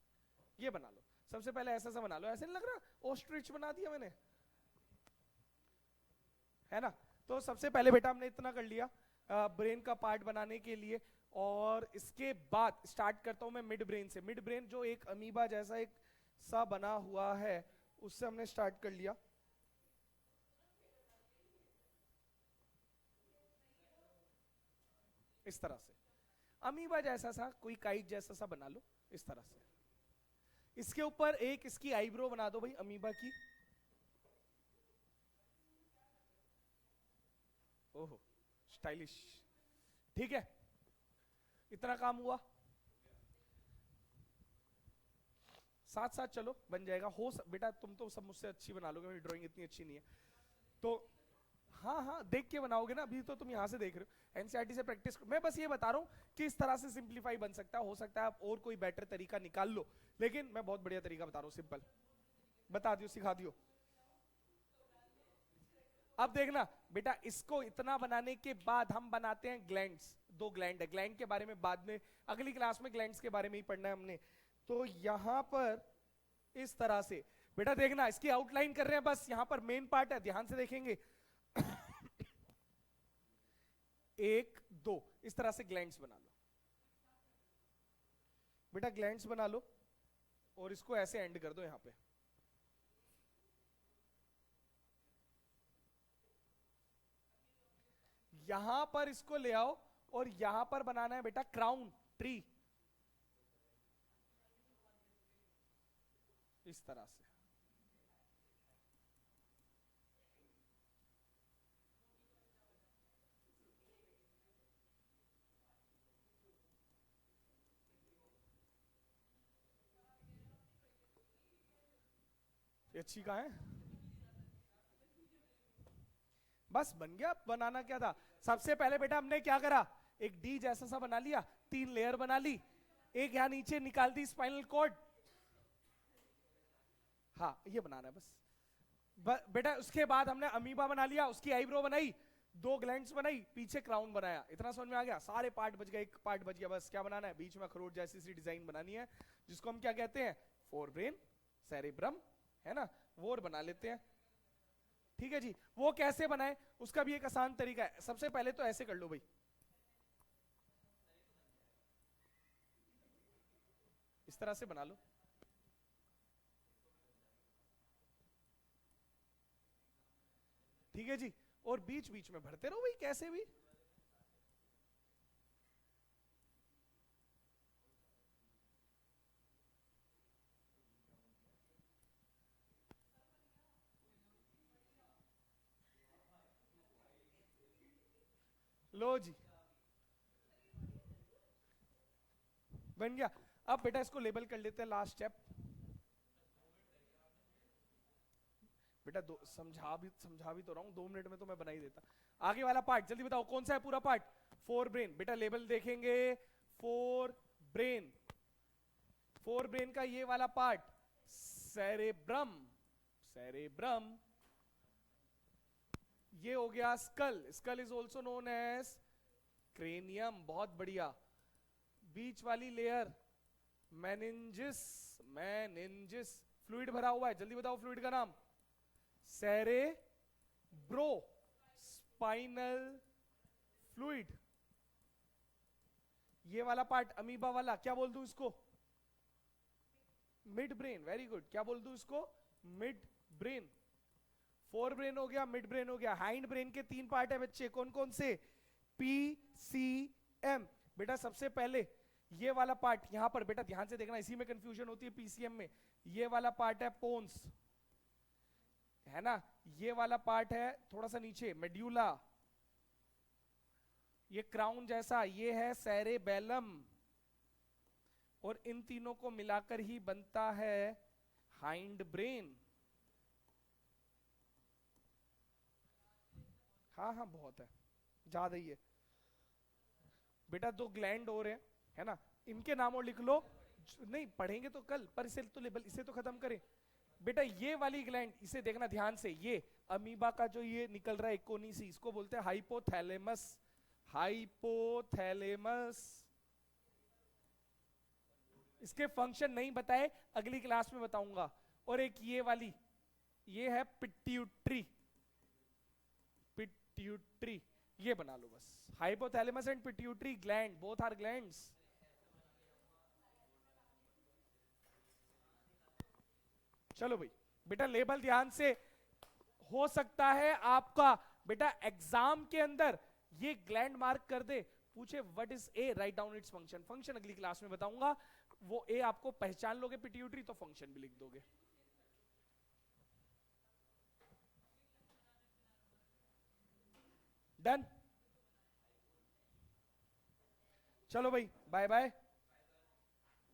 ये बना लो सबसे पहले, ऐसा सा बना लो। ऐसे नहीं लग रहा ऑस्ट्रिच बना दिया मैंने, है ना। तो सबसे पहले बेटा हमने इतना कर लिया ब्रेन का पार्ट बनाने के लिए। और इसके बाद स्टार्ट करता हूं मैं मिड ब्रेन से। मिड ब्रेन जो एक अमीबा जैसा एक सा बना हुआ है, उससे हमने स्टार्ट कर लिया। इस तरह से अमीबा जैसा सा, कोई काइट जैसा सा बना लो, इस तरह से। इसके ऊपर एक इसकी आईब्रो बना दो भाई अमीबा की। ओहो स्टाइलिश, ठीक है, इतना काम हुआ। साथ साथ चलो बन जाएगा। बेटा तुम तो सब मुझसे अच्छी बना लोगे, मेरी ड्राइंग इतनी अच्छी नहीं है तो। हाँ हाँ देख के बनाओगे ना, अभी तो तुम यहां से देख रहे हो, एनसीईआरटी से प्रैक्टिस। मैं बस ये बता रहा हूँ कि इस तरह से सिंप्लीफाई बन सकता है। हो सकता है आप और कोई बेटर तरीका निकाल लो, लेकिन मैं बहुत बढ़िया तरीका बता रहा हूँ, सिंपल बता दियो, सिखा दियो। अब देखना बेटा, इसको इतना बनाने के बाद हम बनाते हैं ग्लैंड्स। दो ग्लैंड है, ग्लैंड के बारे में बाद में अगली क्लास में ग्लैंड्स के बारे में ही पढ़ना है हमने। तो यहां पर इस तरह से बेटा देखना, इसकी आउटलाइन कर रहे हैं बस, यहां पर मेन पार्ट है, ध्यान से देखेंगे। एक दो इस तरह से ग्लैंड्स बना लो बेटा, ग्लैंड्स बना लो और इसको ऐसे एंड कर दो यहां पे। यहां पर इसको ले आओ और यहां पर बनाना है बेटा क्राउन ट्री, इस तरह से। ये अच्छी कहां है, बस बन गया। बनाना क्या था, सबसे पहले बेटा हमने क्या करा, एक डी जैसा सा बना लिया, 3 लेयर बना ली, एक यहां नीचे निकाल दी स्पाइनल कॉर्ड। हाँ ये बनाना है बस। बेटा उसके बाद हमने अमीबा बना लिया, उसकी आईब्रो बनाई, 2 ग्लैंड्स बनाई, पीछे क्राउन बनाया। इतना समझ में आ गया, सारे पार्ट बच गए, एक पार्ट बच गया। बस क्या बनाना है, बीच में अखरोट जैसी सी डिजाइन बनानी है, जिसको हम क्या कहते हैं, फोरब्रेन सेरेब्रम, है ना, वो बना लेते हैं। ठीक है जी, वो कैसे बनाए उसका भी एक आसान तरीका है। सबसे पहले तो ऐसे कर लो भाई, इस तरह से बना लो। ठीक है जी, और बीच बीच में भरते रहो भाई कैसे भी। लो जी बन गया। अब बेटा इसको लेबल कर लेते हैं, लास्ट स्टेप। बेटा दो समझा भी तो रहा हूं, 2 मिनट में तो मैं बना ही देता। आगे वाला पार्ट जल्दी बताओ कौन सा है पूरा पार्ट, फोर ब्रेन। बेटा लेबल देखेंगे, फोर ब्रेन, फोर ब्रेन का ये वाला पार्ट सेरेब्रम, सेरेब्रम। ये हो गया skull, skull is also known as cranium, बहुत बढ़िया। बीच वाली लेयर मेनिंजिस, मेनिंजिस। फ्लूइड भरा हुआ है, जल्दी बताओ फ्लूइड का नाम, सेरेब्रो स्पाइनल फ्लूइड। ये वाला पार्ट अमीबा वाला क्या बोल दूं इसको, मिड ब्रेन, वेरी गुड। क्या बोल दूं इसको, मिड ब्रेन। फोर ब्रेन हो गया, मिड ब्रेन हो गया। हाइंड ब्रेन के 3 पार्ट है बच्चे, कौन कौन से, पीसीएम। बेटा सबसे पहले ये वाला पार्ट यहां पर, बेटा ध्यान से देखना, इसी में कंफ्यूजन होती है पीसीएम में। ये वाला पार्ट है पोन्स, है ना, ये वाला पार्ट है थोड़ा सा नीचे मेड्यूला, ये क्राउन जैसा, ये है सेरेबेलम, और इन तीनों को मिलाकर ही बनता है हाइंड ब्रेन। हाँ हाँ बहुत है, ज्यादा ही है बेटा। 2 ग्लैंड और है ना, इनके नाम और लिख लो। नहीं पढ़ेंगे तो कल, पर इसे तो लेबल, इसे तो खत्म करें। बेटा ये वाली ग्लैंड, इसे देखना ध्यान से, ये अमीबा का जो ये निकल रहा है इकोनीसी, इसको बोलते हैं हाइपोथैलेमस, हाइपोथैलेमस। इसके फंक्शन नहीं बताए, अगली क्लास में बताऊंगा। और एक ये वाली, ये है पिट्यूटरी, पिट्यूटरी, ये बना लो बस। Hypothalamus and pituitary gland, both are glands. चलो भाई बेटा लेबल ध्यान से। हो सकता है आपका बेटा एग्जाम के अंदर ये ग्लैंड मार्क कर दे, पूछे what is a, write down its function. Function अगली क्लास में बताऊंगा। वो ए आपको पहचान लोगे पिट्यूटरी तो फंक्शन भी लिख दोगे। डन। चलो भाई, बाय बाय।